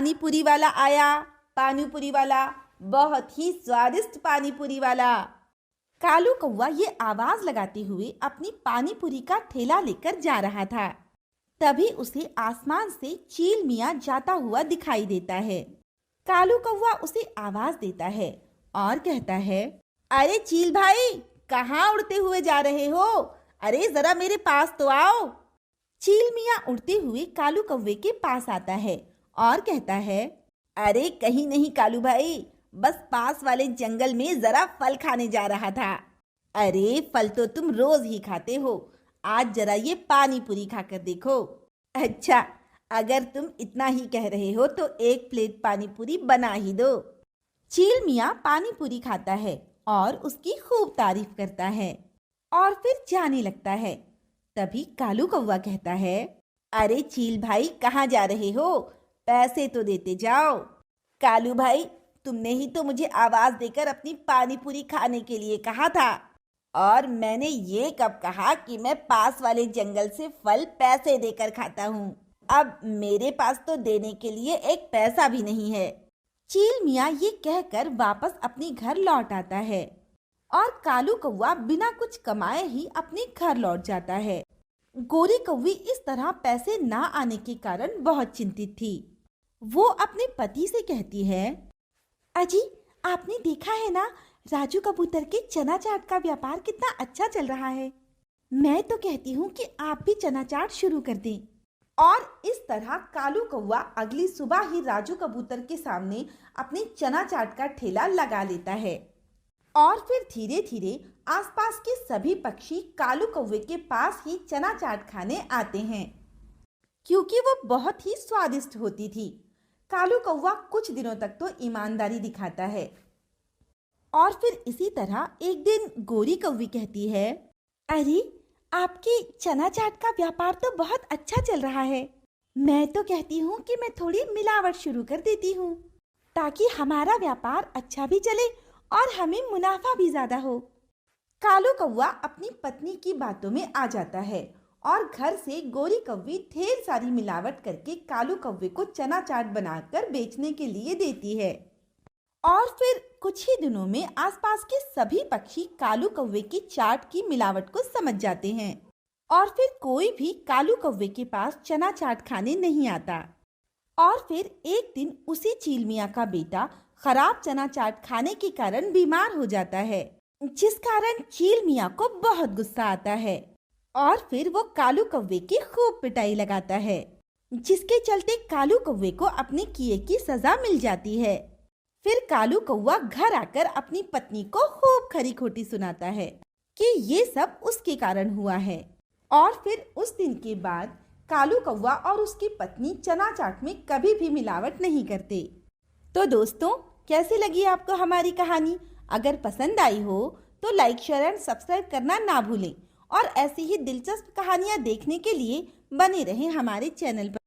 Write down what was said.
पानी पूरी वाला आया, पानी पूरी वाला, बहुत ही स्वादिष्ट पानी पूरी वाला। कालू कौवा ये आवाज लगाते हुए अपनी पानी पूरी का ठेला लेकर जा रहा था। तभी उसे आसमान से चील मियाँ जाता हुआ दिखाई देता है। कालू कौवा उसे आवाज देता है और कहता है, अरे चील भाई, कहाँ उड़ते हुए जा रहे हो? अरे जरा मेरे पास तो आओ। चील मियाँ उड़ते हुए कालू कौवे के पास आता है और कहता है, अरे कहीं नहीं कालू भाई, बस पास वाले जंगल में जरा फल खाने जा रहा था। अरे फल तो तुम रोज ही खाते हो, आज जरा ये पानी पूरी खाकर देखो। अच्छा, अगर तुम इतना ही कह रहे हो तो एक प्लेट पानी पूरी बना ही दो। चील मियाँ पानी पूरी खाता है और उसकी खूब तारीफ करता है और फिर जाने लगता है। तभी कालू कौवा कहता है, अरे चील भाई, कहाँ जा रहे हो? पैसे तो देते जाओ। कालू भाई, तुमने ही तो मुझे आवाज देकर अपनी पानी पूरी खाने के लिए कहा था, और मैंने ये कब कहा कि मैं पास वाले जंगल से फल पैसे देकर खाता हूँ? अब मेरे पास तो देने के लिए एक पैसा भी नहीं है। चील मियाँ ये कहकर वापस अपने घर लौट आता है और कालू कौवा बिना कुछ कमाए ही अपने घर लौट जाता है। गोरी कौवी इस तरह पैसे ना आने के कारण बहुत चिंतित थी। वो अपने पति से कहती है, अजी, आपने देखा है ना, राजू कबूतर के चना चाट का व्यापार कितना अच्छा चल रहा है। मैं तो कहती हूँ कि आप भी चना चाट शुरू कर दें। और इस तरह कालू कौवा अगली सुबह ही राजू कबूतर के सामने अपने चना चाट का ठेला लगा लेता है और फिर धीरे धीरे आसपास के सभी पक्षी कालू कौवे के पास ही चना चाट खाने आते हैं, क्योंकि वो बहुत ही स्वादिष्ट होती थी। कालू कौवा कुछ दिनों तक तो ईमानदारी दिखाता है और फिर इसी तरह एक दिन गोरी कौवी कहती है, अरे आपके चना चाट का व्यापार तो बहुत अच्छा चल रहा है। मैं तो कहती हूँ कि मैं थोड़ी मिलावट शुरू कर देती हूँ, ताकि हमारा व्यापार अच्छा भी चले और हमें मुनाफा भी ज्यादा हो। कालू कौवा अपनी पत्नी की बातों में आ जाता है और घर से गोरी कौवी ढेर सारी मिलावट करके कालू कौवे को चना चाट बनाकर बेचने के लिए देती है। और फिर कुछ ही दिनों में आसपास के सभी पक्षी कालू कौवे की चाट की मिलावट को समझ जाते हैं और फिर कोई भी कालू कौवे के पास चना चाट खाने नहीं आता। और फिर एक दिन उसी चील मियाँ का बेटा खराब चना चाट खाने के कारण बीमार हो जाता है, जिस कारण चील मियाँ को बहुत गुस्सा आता है और फिर वो कालू कौवे की खूब पिटाई लगाता है, जिसके चलते कालू कौवे को अपने किए की सजा मिल जाती है। फिर कालू कौवा घर आकर अपनी पत्नी को खूब खरी खोटी सुनाता है कि ये सब उसके कारण हुआ है। और फिर उस दिन के बाद कालू कौवा और उसकी पत्नी चना चाट में कभी भी मिलावट नहीं करते। तो दोस्तों, कैसी लगी आपको हमारी कहानी? अगर पसंद आई हो तो लाइक, शेयर एंड सब्सक्राइब करना ना भूलें और ऐसी ही दिलचस्प कहानियाँ देखने के लिए बने रहें हमारे चैनल पर।